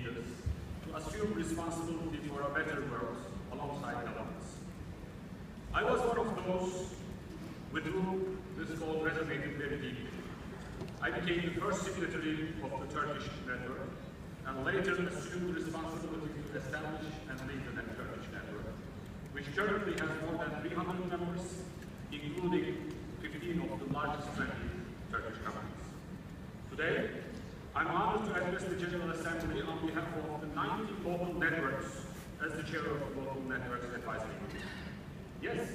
leaders to assume responsibility for a better world alongside governments. I was one of those with whom this call resonated very deeply. I became the first signatory of the Turkish network and later assumed responsibility to establish and lead the Turkish network, which currently has more than 300 members, including 15 of the largest 20 Turkish companies. Today, I'm honored to address the General Assembly on behalf of the 90 local networks as the chair of the Local Networks Advisory Group. Yes,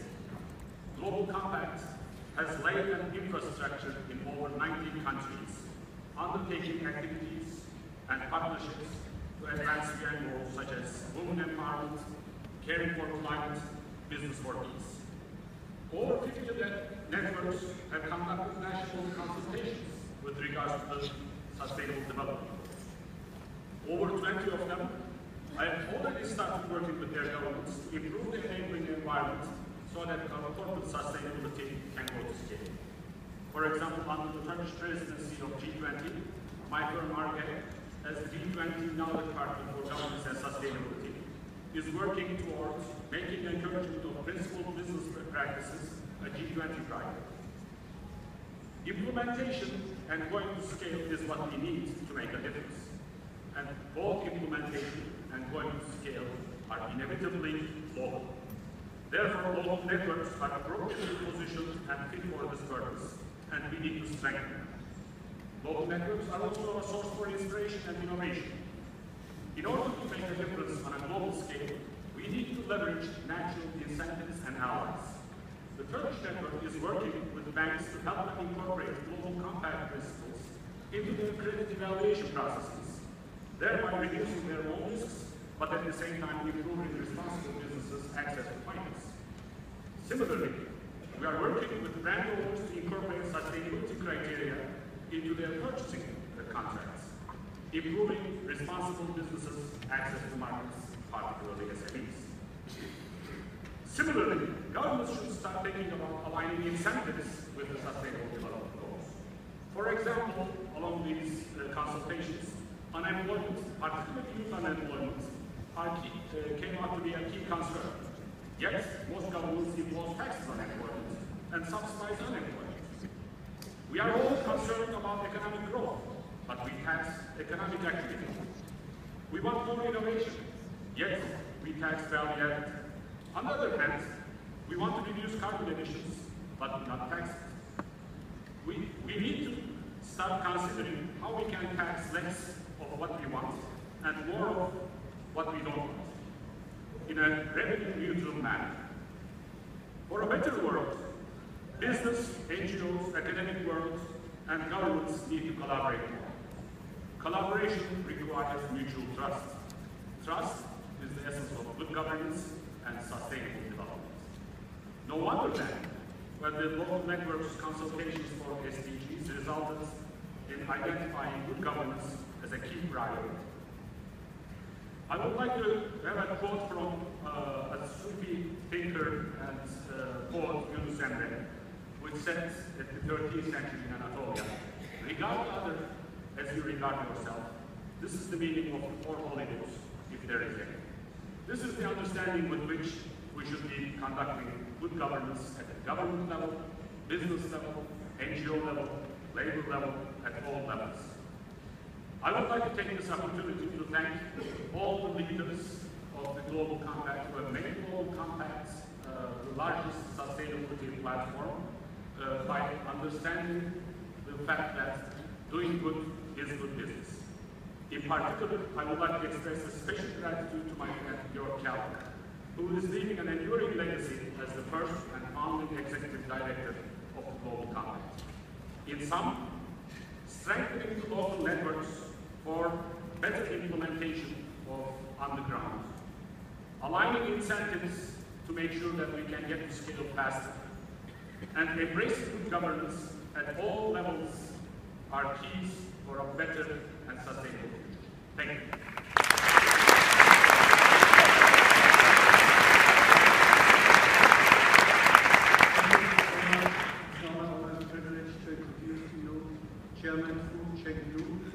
Global Compact has laid an infrastructure in over 90 countries, undertaking activities and partnerships to advance UN goals such as women empowerment, caring for climate, business for peace. Over 50 networks have conducted national consultations with regards to the sustainable development goals. Over 20 of them have already started working with their governments to improve the enabling environment so that corporate sustainability can go to scale. For example, under the Turkish presidency of G20, my firm RG, as the G20 knowledge partner for governance and sustainability, is working towards making encouragement of principled business practices a G20 priority. Implementation and going to scale is what we need to make a difference. And both implementation and going to scale are inevitably local. Therefore, local networks are appropriately positioned and fit for this purpose, and we need to strengthen them. Local networks are also a source for inspiration and innovation. In order to make a difference on a global scale, we need to leverage natural incentives and allies. The Turkish network is working with banks to help them incorporate global compact principles into their credit evaluation processes, thereby reducing their own risks, but at the same time improving responsible businesses' access to finance. Similarly, we are working with brand owners to incorporate sustainability criteria into their purchasing contracts, improving responsible businesses' access to markets, particularly SMEs. Similarly, governments should start thinking about aligning incentives with the sustainable development goals. For example, along these consultations, unemployment, particularly youth unemployment, came out to be a key concern. Yet, most governments impose taxes on employment and subsidize unemployment. We are all concerned about economic growth, but we tax economic activity. We want more innovation, yet we tax value added. On the other hand, we want to reduce carbon emissions, but not tax it. We need to start considering how we can tax less of what we want and more of what we don't want, in a revenue-neutral manner. For a better world, business, NGOs, academic world, and governments need to collaborate more. Collaboration requires mutual trust. Trust is the essence of good governance and sustainable development. No wonder then, when the local networks consultations for SDGs resulted in identifying good governance as a key priority. I would like to have a quote from a Sufi thinker and poet, Yunus Emre, which said at the 13th century in Anatolia, regard others as you regard yourself. This is the meaning of the four holy books, if there is any. This is the understanding with which we should be conducting good governance at the government level, business level, NGO level, labor level, at all levels. I would like to take this opportunity to thank all the leaders of the Global Compact who have made Global Compact the largest sustainability platform by understanding the fact that doing good is good business. In particular, I would like to express a special gratitude to my friend Georg Kalk, who is leaving an enduring legacy as the first and founding executive director of the Global Compact. In sum, strengthening the local networks for better implementation of on the ground, aligning incentives to make sure that we can get to scale faster, and embracing good governance at all levels are keys for a better and sustainable future. Thank you. Chairman Fu Chengdu,